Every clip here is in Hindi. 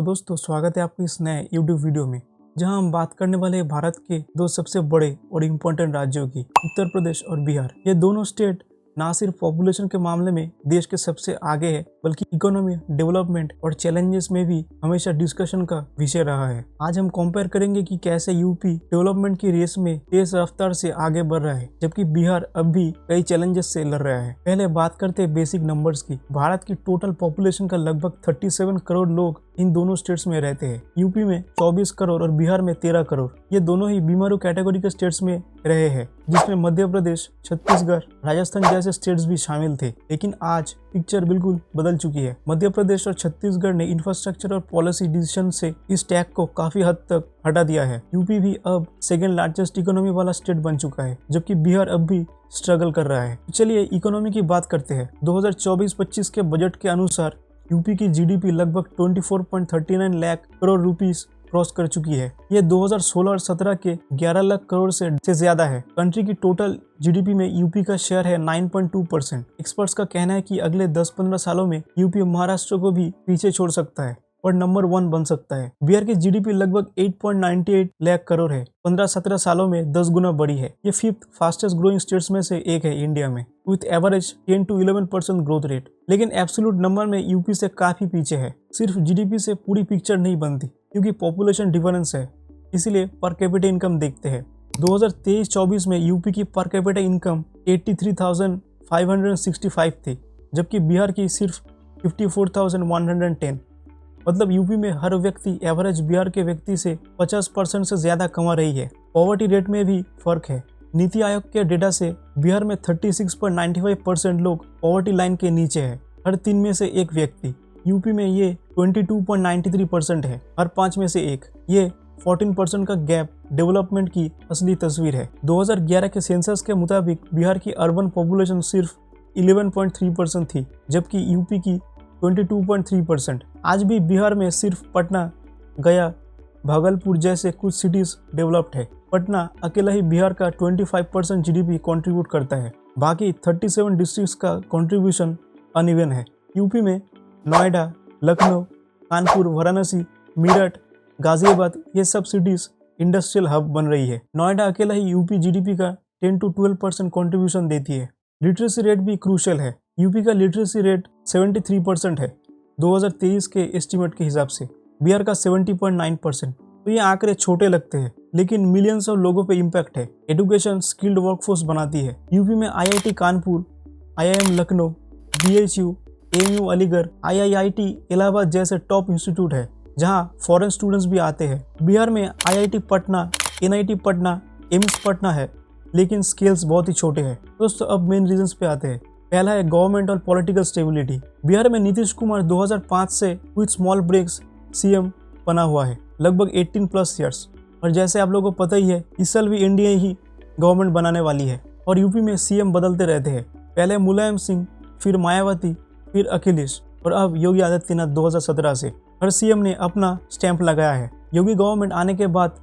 तो दोस्तों स्वागत है आपके इस नए YouTube वीडियो में, जहां हम बात करने वाले हैं भारत के दो सबसे बड़े और इम्पोर्टेंट राज्यों की, उत्तर प्रदेश और बिहार। ये दोनों स्टेट ना सिर्फ पॉपुलेशन के मामले में देश के सबसे आगे है, बल्कि इकोनॉमी, डेवलपमेंट और चैलेंजेस में भी हमेशा डिस्कशन का विषय रहा है। आज हम कंपेयर करेंगे कि कैसे यूपी डेवलपमेंट की रेस में तेज रफ्तार से आगे बढ़ रहा है, जबकि बिहार अब भी कई चैलेंजेस से लड़ रहा है। पहले बात करते हैं बेसिक नंबर्स की। भारत की टोटल पॉपुलेशन का लगभग 37 करोड़ लोग इन दोनों स्टेट्स में रहते हैं। यूपी में 24 करोड़ और बिहार में 13 करोड़। ये दोनों ही बीमारू कैटेगरी के स्टेट्स में रहे हैं, जिसमें मध्य प्रदेश, छत्तीसगढ़, राजस्थान जैसे स्टेट्स भी शामिल थे। लेकिन आज पिक्चर बिल्कुल बदल चुकी है। मध्य प्रदेश और छत्तीसगढ़ ने इंफ्रास्ट्रक्चर और पॉलिसी डिसीजन से इस टैग को काफी हद तक हटा दिया है। यूपी भी अब सेकेंड लार्जेस्ट इकोनॉमी वाला स्टेट बन चुका है, जबकि बिहार अब भी स्ट्रगल कर रहा है। चलिए इकोनॉमी की बात करते हैं। 2024-25 के बजट के अनुसार यूपी की जीडीपी लगभग 24.39 लाख करोड़ रुपीस क्रॉस कर चुकी है। ये 2016 और 17 के 11 लाख करोड़ से ज्यादा है। कंट्री की टोटल जीडीपी में यूपी का शेयर है 9.2%। एक्सपर्ट्स का कहना है कि अगले 10-15 सालों में यूपी महाराष्ट्र को भी पीछे छोड़ सकता है और नंबर 1 बन सकता है। बिहार की जीडीपी लगभग 8.98 लाख करोड़ है। 15-17 सालों में 10 गुना बढ़ी है। ये 5th फास्टेस्ट ग्रोइंग स्टेट्स में से एक है इंडिया में, with average 10 to 11% growth rate. लेकिन एब्सोल्यूट नंबर में यूपी से काफी पीछे है। सिर्फ जीडीपी से पूरी पिक्चर नहीं बनती, क्योंकि पॉपुलेशन डिफरेंस है, इसीलिए पर कैपिटा इनकम देखते हैं। 2023-24 में यूपी की पर कैपिटा इनकम 83,565 थी, जबकि बिहार की सिर्फ 54,110। मतलब यूपी में हर व्यक्ति एवरेज बिहार के व्यक्ति से 50% से ज्यादा कमा रही है। पॉवर्टी रेट में भी फर्क है। नीति आयोग के डेटा से बिहार में 36.95% लोग पॉवर्टी लाइन के नीचे है, हर 3 में से एक व्यक्ति। यूपी में ये 22.93% है, हर 5 में से एक। ये 14% का गैप डेवलपमेंट की असली तस्वीर है। 2011 के सेंसस के मुताबिक बिहार की अर्बन पॉपुलेशन सिर्फ 11.3% थी, जबकि यूपी की 22.3%। आज भी बिहार में सिर्फ पटना, गया, भागलपुर जैसे कुछ सिटीज डेवलप्ड है। पटना अकेला ही बिहार का 25% जीडीपी कंट्रीब्यूट करता है। बाकी 37 डिस्ट्रिक्ट्स का कंट्रीब्यूशन अनइवन है। यूपी में नोएडा, लखनऊ, कानपुर, वाराणसी, मेरठ, गाजियाबाद ये सब सिटीज इंडस्ट्रियल हब बन रही है। नोएडा अकेला ही यूपी जीडीपी का 10 to 12% कंट्रीब्यूशन देती है। लिटरेसी रेट भी क्रूशियल है। यूपी का लिटरेसी रेट 73% है 2023 के एस्टीमेट के हिसाब से। बिहार का 70.9%। तो ये आंकड़े छोटे लगते हैं, लेकिन मिलियंस ऑफ लोगों पे इम्पैक्ट है। एजुकेशन स्किल्ड वर्कफोर्स बनाती है। यूपी में IIT Kanpur, IIM Lucknow, BHU, AMU Aligarh, IIIT Allahabad जैसे टॉप इंस्टीट्यूट है, जहां फॉरेन स्टूडेंट्स भी आते हैं। बिहार में IIT Patna, NIT Patna, AIIMS Patna है, लेकिन स्केल्स बहुत ही छोटे हैं। दोस्तों अब मेन रीजंस पे आते हैं। पहला है गवर्नमेंट और पॉलिटिकल स्टेबिलिटी। बिहार में नीतीश कुमार 2005 से विद स्मॉल ब्रेक्स सीएम बना हुआ है, लगभग 18+ ईयर्स। और जैसे आप लोगों को पता ही है, इस साल भी एनडीए ही गवर्नमेंट बनाने वाली है। और यूपी में सीएम बदलते रहते हैं, पहले मुलायम सिंह, फिर मायावती, फिर अखिलेश, और अब योगी आदित्यनाथ 2017 से। हर सीएम ने अपना स्टैंप लगाया है। योगी गवर्नमेंट आने के बाद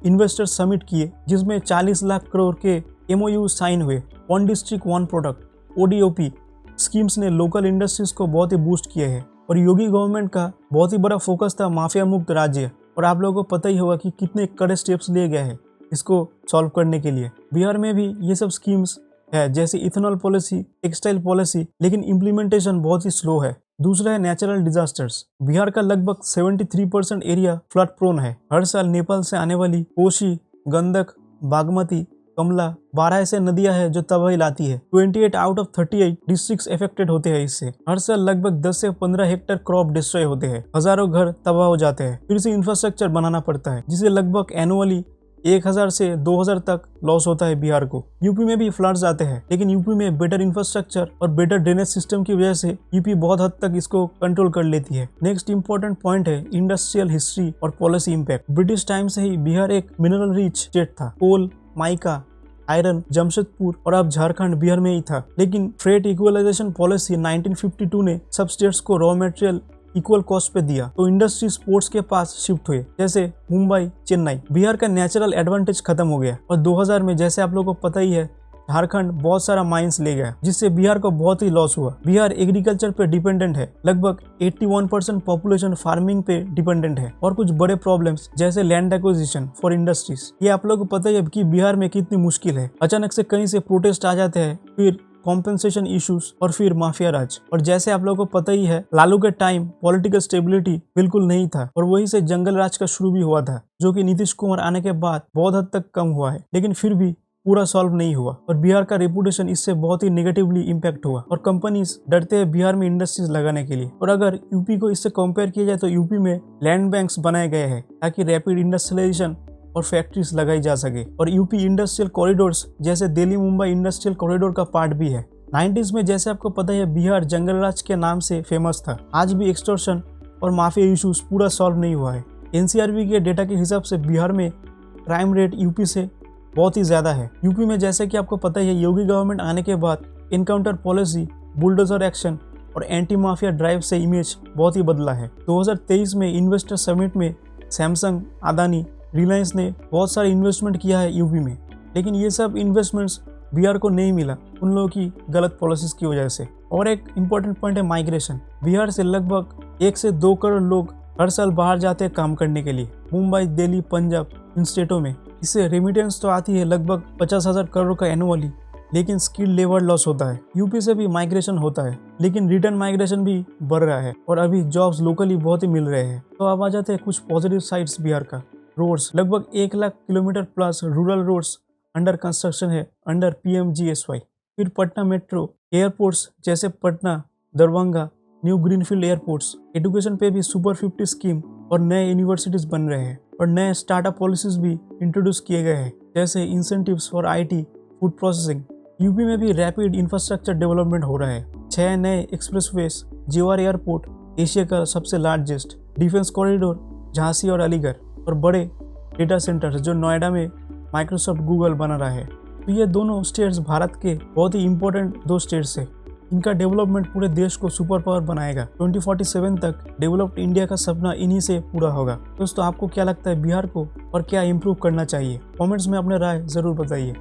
इन्वेस्टर समिट किए, जिसमें 40 लाख करोड़ के एमओयू साइन हुए। One district one product ODOP schemes ने लोकल इंडस्ट्रीज को बहुत ही बूस्ट किए हैं। और योगी गवर्नमेंट का बहुत ही बड़ा फोकस था माफिया मुक्त राज्य। और आप लोगों को पता ही होगा कि कितने कड़े स्टेप्स लिए गए हैं इसको सॉल्व करने के लिए। बिहार में भी ये सब स्कीम्स है, जैसे इथेनॉल पॉलिसी, टेक्सटाइल पॉलिसी, लेकिन इम्प्लीमेंटेशन बहुत ही स्लो है। दूसरा है नेचुरल डिजास्टर्स। बिहार का लगभग 73% एरिया फ्लड प्रोन है। हर साल नेपाल से आने वाली कोसी, गंडक, बागमती, कमला, 12 ऐसे नदियां हैं जो तबाही लाती है। 28 आउट ऑफ 38 डिस्ट्रिक्ट्स अफेक्टेड होते हैं इससे। हर साल लगभग 10 से 15 हेक्टेयर क्रॉप डिस्ट्रॉय होते हैं। हजारों घर तबाह हो जाते हैं। फिर से इंफ्रास्ट्रक्चर बनाना पड़ता है, जिसे लगभग एनुअली 1000 से 2000 तक लॉस होता है बिहार को। यूपी में भी फ्लड्स आते हैं, लेकिन यूपी में बेटर इंफ्रास्ट्रक्चर और बेटर ड्रेनेज सिस्टम की वजह से यूपी बहुत हद तक इसको कंट्रोल कर लेती है। नेक्स्ट इंपॉर्टेंट पॉइंट है इंडस्ट्रियल हिस्ट्री और पॉलिसी इम्पैक्ट। ब्रिटिश टाइम से ही बिहार एक मिनरल रिच स्टेट था। कोल, माइका, आयरन, जमशेदपुर और अब झारखंड बिहार में ही था। लेकिन फ्रेट इक्वलाइजेशन पॉलिसी 1952 ने सब स्टेट्स को रॉ मटेरियल इक्वल कॉस्ट पे दिया, तो इंडस्ट्री स्पोर्ट्स के पास शिफ्ट हुए, जैसे मुंबई, चेन्नई। बिहार का नेचुरल एडवांटेज खत्म हो गया। और 2000 में, जैसे आप लोगों को पता ही है, झारखंड बहुत सारा माइंस ले गया, जिससे बिहार को बहुत ही लॉस हुआ। बिहार एग्रीकल्चर पे डिपेंडेंट है, लगभग 81% पॉपुलेशन फार्मिंग पे डिपेंडेंट है, और कुछ बड़े प्रॉब्लम्स जैसे लैंड एक्विजिशन फॉर इंडस्ट्रीज। ये आप लोगों को पता ही है कि बिहार में कितनी मुश्किल है। अचानक से कहीं से प्रोटेस्ट आ जाते हैं, फिर कॉम्पेंसेशन इश्यूज, और फिर माफिया राज। और जैसे आप लोगों को पता ही है, लालू के टाइम पॉलिटिकल स्टेबिलिटी बिल्कुल नहीं था, और वहीं से जंगल राज का शुरू भी हुआ था, जो कि नीतीश कुमार आने के बाद बहुत हद तक कम हुआ है, लेकिन फिर भी पूरा सॉल्व नहीं हुआ। और बिहार का रेपुटेशन इससे बहुत ही नेगेटिवली इम्पैक्ट हुआ, और कंपनीज डरते हैं बिहार में इंडस्ट्रीज लगाने के लिए। और अगर यूपी को इससे कंपेयर किया जाए तो यूपी में लैंड बैंक्स बनाए गए हैं ताकि रैपिड इंडस्ट्रियलाइजेशन और फैक्ट्रीज लगाई जा सके। और यूपी इंडस्ट्रियल कॉरिडोर्स जैसे दिल्ली मुंबई इंडस्ट्रियल कॉरिडोर का पार्ट भी है। 90s में जैसे आपको पता है, बिहार जंगल राज के नाम से फेमस था। आज भी एक्सटॉर्शन और माफिया इश्यूज पूरा सॉल्व नहीं हुआ है। एनसीआरबी के डेटा के हिसाब से बिहार में क्राइम रेट यूपी से बहुत ही ज्यादा है। यूपी में जैसे कि आपको पता ही है, योगी गवर्नमेंट आने के बाद इनकाउंटर पॉलिसी, बुलडोजर एक्शन और एंटी माफिया ड्राइव से इमेज बहुत ही बदला है। 2023 में इन्वेस्टर समिट में सैमसंग, अदानी, रिलायंस ने बहुत सारे इन्वेस्टमेंट किया है यूपी में, लेकिन ये सब इन्वेस्टमेंट्स बिहार को नहीं मिला उन लोगों की गलत पॉलिसीज की वजह से। और एक इम्पोर्टेंट पॉइंट है माइग्रेशन। बिहार से लगभग 1 से 2 करोड़ लोग हर साल बाहर जाते हैं काम करने के लिए, मुंबई, दिल्ली, पंजाब, इन स्टेटों में। इससे रेमिटेंस तो आती है लगभग 50,000 करोड़ का एनुअली, लेकिन स्किल लेबर लॉस होता है। यूपी से भी माइग्रेशन होता है, लेकिन रिटर्न माइग्रेशन भी बढ़ रहा है, और अभी जॉब्स लोकली बहुत ही मिल रहे हैं। तो अब आ जाते हैं कुछ पॉजिटिव साइड्स बिहार का। रोड्स, लगभग 1 lakh kilometre plus rural roads under construction है अंडर PMGSY। फिर पटना मेट्रो, एयरपोर्ट्स जैसे Patna, Darbhanga, new greenfield airports. Education पे भी सुपर 50 स्कीम और नए यूनिवर्सिटीज बन रहे हैं, और नए स्टार्टअप पॉलिसीज भी इंट्रोड्यूस किए गए हैं, जैसे incentives for IT, food processing. UP में भी रैपिड इंफ्रास्ट्रक्चर डेवलपमेंट हो रहा है। 6 नए एक्सप्रेसवेज, जवाहर एयरपोर्ट, एशिया का सबसे लार्जेस्ट, डिफेंस कॉरिडोर, झांसी और अलीगढ़, और बड़े डेटा सेंटर जो नोएडा में माइक्रोसॉफ्ट, गूगल बना रहा है। तो ये दोनों स्टेट्स भारत के बहुत ही इंपॉर्टेंट 2 स्टेट्स है। इनका डेवलपमेंट पूरे देश को सुपर पावर बनाएगा। 2047 तक डेवलप्ड इंडिया का सपना इन्हीं से पूरा होगा। दोस्तों, आपको क्या लगता है बिहार को और क्या इम्प्रूव करना चाहिए? कमेंट्स में अपने राय जरूर बताइए।